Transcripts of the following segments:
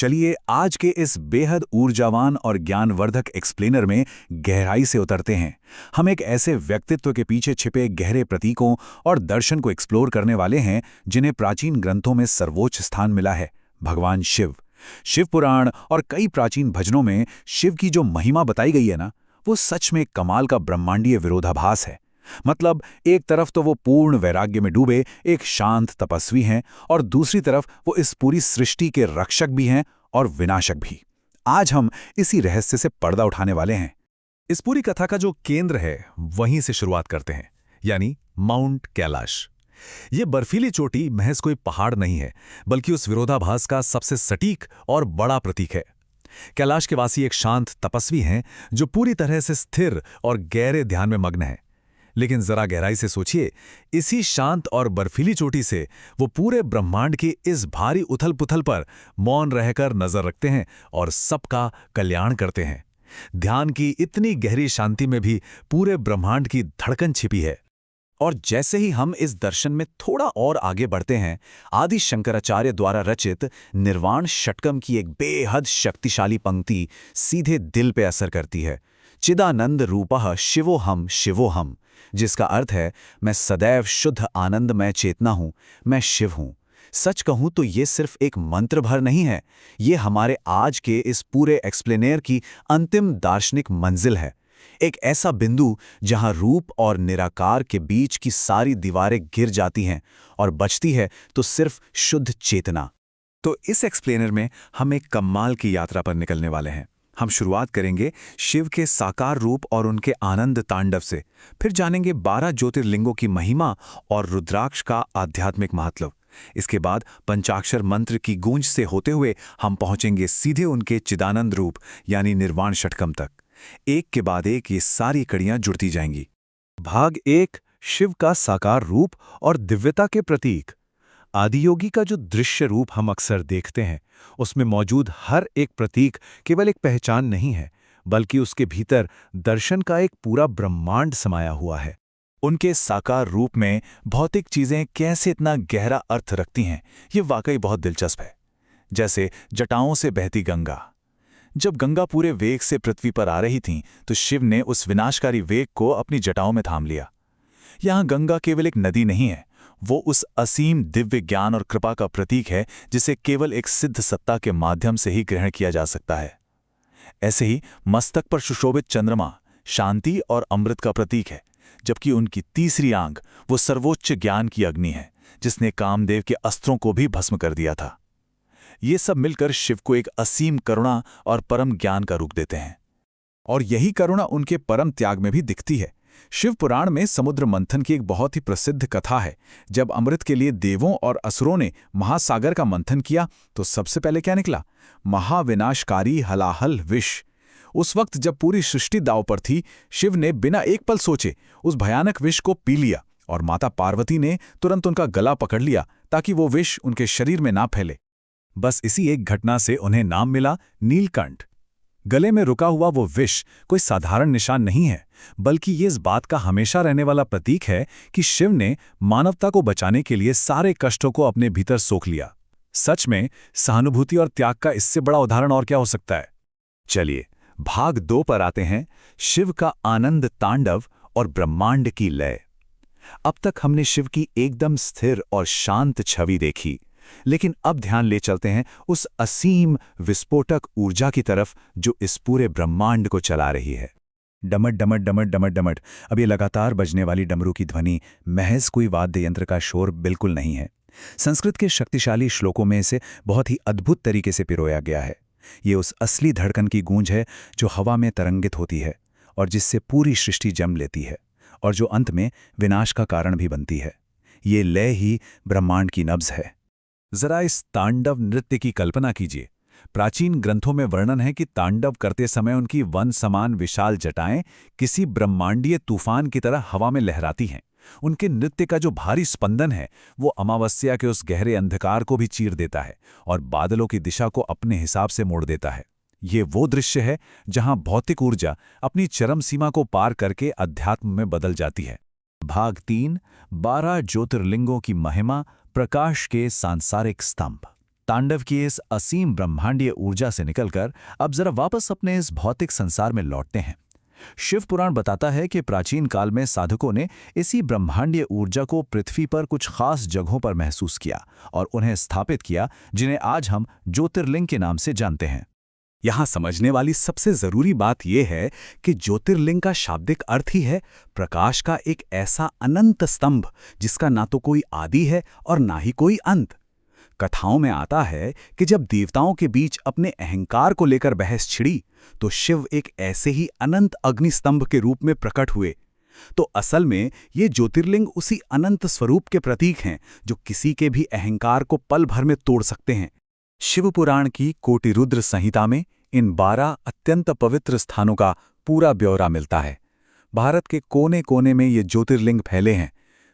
चलिए आज के इस बेहद ऊर्जावान और ज्ञानवर्धक एक्सप्लेनर में गहराई से उतरते हैं। हम एक ऐसे व्यक्तित्व के पीछे छिपे गहरे प्रतीकों और दर्शन को एक्सप्लोर करने वाले हैं जिन्हें प्राचीन ग्रंथों में सर्वोच्च स्थान मिला है, भगवान शिव। शिव पुराण और कई प्राचीन भजनों में शिव की जो महिमा बताई गई है ना, वो सच में कमाल का ब्रह्मांडीय विरोधाभास है। मतलब एक तरफ तो वो पूर्ण वैराग्य में डूबे एक शांत तपस्वी हैं और दूसरी तरफ वो इस पूरी सृष्टि के रक्षक भी हैं और विनाशक भी। आज हम इसी रहस्य से पर्दा उठाने वाले हैं। इस पूरी कथा का जो केंद्र है वहीं से शुरुआत करते हैं, यानी माउंट कैलाश। ये बर्फीली चोटी महज कोई पहाड़ नहीं है, बल्कि उस विरोधाभास का सबसे सटीक और बड़ा प्रतीक है। कैलाश के वासी एक शांत तपस्वी हैं जो पूरी तरह से स्थिर और गहरे ध्यान में मग्न है। लेकिन जरा गहराई से सोचिए, इसी शांत और बर्फीली चोटी से वो पूरे ब्रह्मांड की इस भारी उथल पुथल पर मौन रहकर नजर रखते हैं और सबका कल्याण करते हैं। ध्यान की इतनी गहरी शांति में भी पूरे ब्रह्मांड की धड़कन छिपी है। और जैसे ही हम इस दर्शन में थोड़ा और आगे बढ़ते हैं, आदि शंकराचार्य द्वारा रचित निर्वाण षटकम की एक बेहद शक्तिशाली पंक्ति सीधे दिल पे असर करती है। चिदानंद रूपः शिवोहम शिवोहम, जिसका अर्थ है मैं सदैव शुद्ध आनंदमय चेतना हूं, मैं शिव हूं। सच कहूं तो ये सिर्फ एक मंत्र भर नहीं है, ये हमारे आज के इस पूरे एक्सप्लेनेर की अंतिम दार्शनिक मंजिल है। एक ऐसा बिंदु जहां रूप और निराकार के बीच की सारी दीवारें गिर जाती हैं और बचती है तो सिर्फ शुद्ध चेतना। तो इस एक्सप्लेनर में हम एक कमाल की यात्रा पर निकलने वाले हैं। हम शुरुआत करेंगे शिव के साकार रूप और उनके आनंद तांडव से, फिर जानेंगे 12 ज्योतिर्लिंगों की महिमा और रुद्राक्ष का आध्यात्मिक महत्व। इसके बाद पंचाक्षर मंत्र की गूंज से होते हुए हम पहुंचेंगे सीधे उनके चिदानंद रूप यानी निर्वाण षटकम तक। एक के बाद एक ये सारी कड़ियां जुड़ती जाएंगी। भाग 1, शिव का साकार रूप और दिव्यता के प्रतीक। आदियोगी का जो दृश्य रूप हम अक्सर देखते हैं, उसमें मौजूद हर एक प्रतीक केवल एक पहचान नहीं है, बल्कि उसके भीतर दर्शन का एक पूरा ब्रह्मांड समाया हुआ है। उनके साकार रूप में भौतिक चीजें कैसे इतना गहरा अर्थ रखती हैं, ये वाकई बहुत दिलचस्प है। जैसे जटाओं से बहती गंगा। जब गंगा पूरे वेग से पृथ्वी पर आ रही थी तो शिव ने उस विनाशकारी वेग को अपनी जटाओं में थाम लिया। यहां गंगा केवल एक नदी नहीं है, वो उस असीम दिव्य ज्ञान और कृपा का प्रतीक है जिसे केवल एक सिद्ध सत्ता के माध्यम से ही ग्रहण किया जा सकता है। ऐसे ही मस्तक पर सुशोभित चंद्रमा शांति और अमृत का प्रतीक है, जबकि उनकी तीसरी आंख वो सर्वोच्च ज्ञान की अग्नि है जिसने कामदेव के अस्त्रों को भी भस्म कर दिया था। ये सब मिलकर शिव को एक असीम करुणा और परम ज्ञान का रूप देते हैं, और यही करुणा उनके परम त्याग में भी दिखती है। शिव पुराण में समुद्र मंथन की एक बहुत ही प्रसिद्ध कथा है। जब अमृत के लिए देवों और असुरों ने महासागर का मंथन किया तो सबसे पहले क्या निकला? महाविनाशकारी हलाहल विष। उस वक्त जब पूरी सृष्टि दांव पर थी, शिव ने बिना एक पल सोचे उस भयानक विष को पी लिया और माता पार्वती ने तुरंत उनका गला पकड़ लिया ताकि वो विष उनके शरीर में ना फैले। बस इसी एक घटना से उन्हें नाम मिला नीलकंठ। गले में रुका हुआ वो विष कोई साधारण निशान नहीं है, बल्कि ये इस बात का हमेशा रहने वाला प्रतीक है कि शिव ने मानवता को बचाने के लिए सारे कष्टों को अपने भीतर सोख लिया। सच में सहानुभूति और त्याग का इससे बड़ा उदाहरण और क्या हो सकता है। चलिए भाग 2 पर आते हैं, शिव का आनंद तांडव और ब्रह्मांड की लय। अब तक हमने शिव की एकदम स्थिर और शांत छवि देखी, लेकिन अब ध्यान ले चलते हैं उस असीम विस्फोटक ऊर्जा की तरफ जो इस पूरे ब्रह्मांड को चला रही है। डमट डमट डमट डमट डमट। अब ये लगातार बजने वाली डमरू की ध्वनि महज कोई वाद्य यंत्र का शोर बिल्कुल नहीं है। संस्कृत के शक्तिशाली श्लोकों में इसे बहुत ही अद्भुत तरीके से पिरोया गया है। ये उस असली धड़कन की गूंज है जो हवा में तरंगित होती है और जिससे पूरी सृष्टि जम लेती है और जो अंत में विनाश का कारण भी बनती है। ये लय ही ब्रह्मांड की नब्ज है। जरा इस तांडव नृत्य की कल्पना कीजिए। प्राचीन ग्रंथों में वर्णन है कि तांडव करते समय उनकी वन समान विशाल जटाएं किसी ब्रह्मांडीय तूफान की तरह हवा में लहराती हैं। उनके नृत्य का जो भारी स्पंदन है वो अमावस्या के उस गहरे अंधकार को भी चीर देता है और बादलों की दिशा को अपने हिसाब से मोड़ देता है। ये वो दृश्य है जहां भौतिक ऊर्जा अपनी चरम सीमा को पार करके अध्यात्म में बदल जाती है। भाग 3, 12 ज्योतिर्लिंगों की महिमा, प्रकाश के सांसारिक स्तंभ। तांडव की इस असीम ब्रह्मांडीय ऊर्जा से निकलकर अब जरा वापस अपने इस भौतिक संसार में लौटते हैं। शिव पुराण बताता है कि प्राचीन काल में साधकों ने इसी ब्रह्मांडीय ऊर्जा को पृथ्वी पर कुछ खास जगहों पर महसूस किया और उन्हें स्थापित किया, जिन्हें आज हम ज्योतिर्लिंग के नाम से जानते हैं। यहाँ समझने वाली सबसे जरूरी बात यह है कि ज्योतिर्लिंग का शाब्दिक अर्थ ही है प्रकाश का एक ऐसा अनंत स्तंभ जिसका ना तो कोई आदि है और ना ही कोई अंत। कथाओं में आता है कि जब देवताओं के बीच अपने अहंकार को लेकर बहस छिड़ी तो शिव एक ऐसे ही अनंत अग्निस्तंभ के रूप में प्रकट हुए। तो असल में ये ज्योतिर्लिंग उसी अनंत स्वरूप के प्रतीक हैं जो किसी के भी अहंकार को पल भर में तोड़ सकते हैं। शिवपुराण की कोटिरुद्र संहिता में इन 12 अत्यंत पवित्र स्थानों का पूरा ब्यौरा मिलता है। भारत के कोने कोने में ये ज्योतिर्लिंग फैले हैं,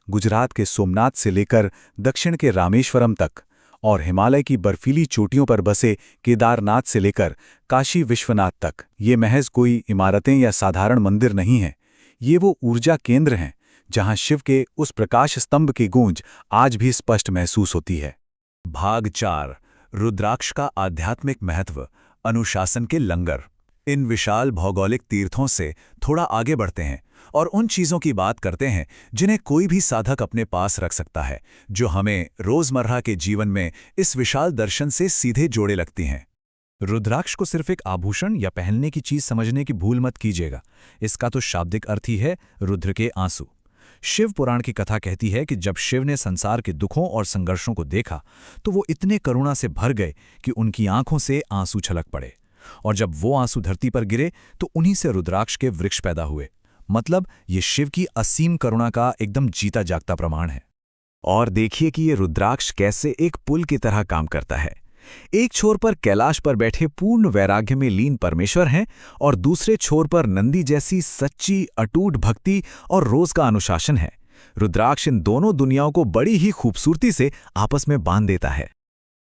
गुजरात के सोमनाथ से लेकर दक्षिण के रामेश्वरम तक, और हिमालय की बर्फीली चोटियों पर बसे केदारनाथ से लेकर काशी विश्वनाथ तक। ये महज कोई इमारतें या साधारण मंदिर नहीं हैं, ये वो ऊर्जा केंद्र हैं जहां शिव के उस प्रकाश स्तंभ की गूंज आज भी स्पष्ट महसूस होती है। भाग 4, रुद्राक्ष का आध्यात्मिक महत्व, अनुशासन के लंगर। इन विशाल भौगोलिक तीर्थों से थोड़ा आगे बढ़ते हैं और उन चीज़ों की बात करते हैं जिन्हें कोई भी साधक अपने पास रख सकता है, जो हमें रोज़मर्रा के जीवन में इस विशाल दर्शन से सीधे जोड़े लगती हैं। रुद्राक्ष को सिर्फ एक आभूषण या पहनने की चीज समझने की भूल मत कीजिएगा। इसका तो शाब्दिक अर्थ ही है रुद्र के आंसू। शिव पुराण की कथा कहती है कि जब शिव ने संसार के दुखों और संघर्षों को देखा तो वो इतने करुणा से भर गए कि उनकी आंखों से आंसू छलक पड़े, और जब वो आंसू धरती पर गिरे तो उन्हीं से रुद्राक्ष के वृक्ष पैदा हुए। मतलब ये शिव की असीम करुणा का एकदम जीता जागता प्रमाण है। और देखिए कि ये रुद्राक्ष कैसे एक पुल की तरह काम करता है। एक छोर पर कैलाश पर बैठे पूर्ण वैराग्य में लीन परमेश्वर हैं और दूसरे छोर पर नंदी जैसी सच्ची अटूट भक्ति और रोज का अनुशासन है। रुद्राक्ष इन दोनों दुनियाओं को बड़ी ही खूबसूरती से आपस में बांध देता है।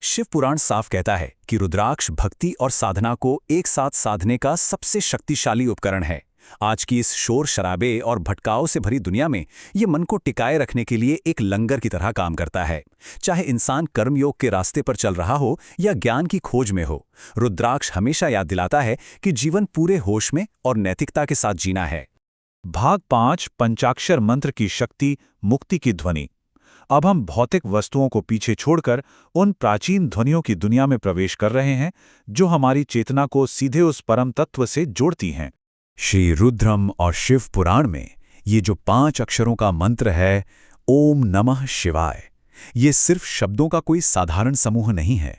शिव पुराण साफ कहता है कि रुद्राक्ष भक्ति और साधना को एक साथ साधने का सबसे शक्तिशाली उपकरण है। आज की इस शोर शराबे और भटकाव से भरी दुनिया में ये मन को टिकाए रखने के लिए एक लंगर की तरह काम करता है। चाहे इंसान कर्मयोग के रास्ते पर चल रहा हो या ज्ञान की खोज में हो, रुद्राक्ष हमेशा याद दिलाता है कि जीवन पूरे होश में और नैतिकता के साथ जीना है। भाग 5, पंचाक्षर मंत्र की शक्ति, मुक्ति की ध्वनि। अब हम भौतिक वस्तुओं को पीछे छोड़कर उन प्राचीन ध्वनियों की दुनिया में प्रवेश कर रहे हैं जो हमारी चेतना को सीधे उस परम तत्व से जोड़ती हैं। श्री रुद्रम और शिव पुराण में ये जो 5 अक्षरों का मंत्र है, ओम नमः शिवाय, ये सिर्फ शब्दों का कोई साधारण समूह नहीं है।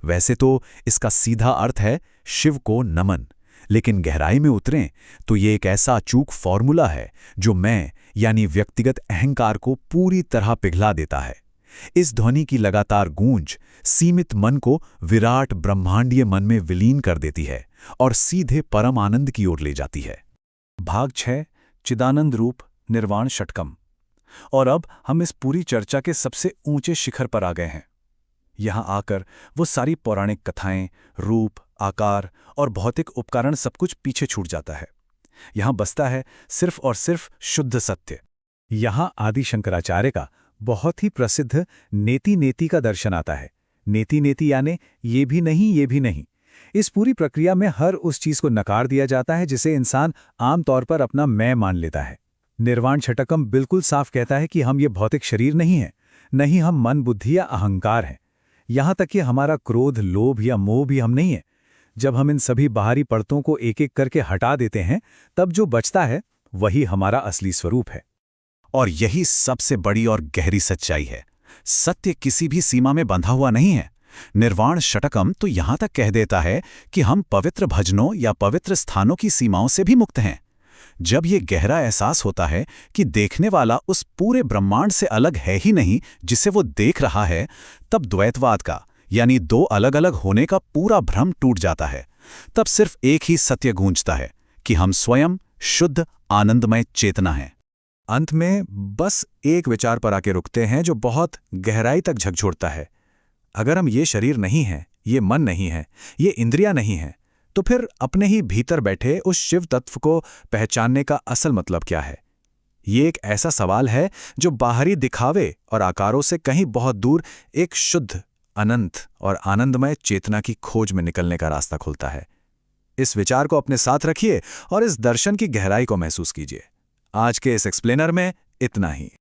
वैसे तो इसका सीधा अर्थ है शिव को नमन, लेकिन गहराई में उतरें तो ये एक ऐसा अचूक फॉर्मूला है जो मैं यानी व्यक्तिगत अहंकार को पूरी तरह पिघला देता है। इस ध्वनि की लगातार गूंज सीमित मन को विराट ब्रह्मांडीय मन में विलीन कर देती है और सीधे परम आनंद की ओर ले जाती है। भाग 6, चिदानंद रूप निर्वाण षटकम। और अब हम इस पूरी चर्चा के सबसे ऊंचे शिखर पर आ गए हैं। यहां आकर वो सारी पौराणिक कथाएं, रूप, आकार और भौतिक उपकरण सब कुछ पीछे छूट जाता है। यहां बसता है सिर्फ और सिर्फ शुद्ध सत्य। यहां आदि शंकराचार्य का बहुत ही प्रसिद्ध नेति नेति का दर्शन आता है। नेति नेति यानी ये भी नहीं, ये भी नहीं। इस पूरी प्रक्रिया में हर उस चीज को नकार दिया जाता है जिसे इंसान आमतौर पर अपना मैं मान लेता है। निर्वाण षटकम बिल्कुल साफ कहता है कि हम ये भौतिक शरीर नहीं हैं, नहीं हम मन, बुद्धि या अहंकार हैं। यहां तक कि हमारा क्रोध, लोभ या मोह भी हम नहीं है। जब हम इन सभी बाहरी परतों को एक एक करके हटा देते हैं, तब जो बचता है वही हमारा असली स्वरूप है। और यही सबसे बड़ी और गहरी सच्चाई है। सत्य किसी भी सीमा में बंधा हुआ नहीं है। निर्वाण षटकम तो यहां तक कह देता है कि हम पवित्र भजनों या पवित्र स्थानों की सीमाओं से भी मुक्त हैं। जब ये गहरा एहसास होता है कि देखने वाला उस पूरे ब्रह्मांड से अलग है ही नहीं जिसे वो देख रहा है, तब द्वैतवाद का यानी दो अलग अलग होने का पूरा भ्रम टूट जाता है। तब सिर्फ एक ही सत्य गूंजता है कि हम स्वयं शुद्ध आनंदमय चेतना हैं। अंत में बस एक विचार पर आके रुकते हैं जो बहुत गहराई तक झकझोरता है। अगर हम ये शरीर नहीं हैं, ये मन नहीं है, ये इंद्रियां नहीं हैं, तो फिर अपने ही भीतर बैठे उस शिव तत्व को पहचानने का असल मतलब क्या है? ये एक ऐसा सवाल है जो बाहरी दिखावे और आकारों से कहीं बहुत दूर एक शुद्ध, अनंत और आनंदमय चेतना की खोज में निकलने का रास्ता खुलता है। इस विचार को अपने साथ रखिए और इस दर्शन की गहराई को महसूस कीजिए। आज के इस एक्सप्लेनर में इतना ही।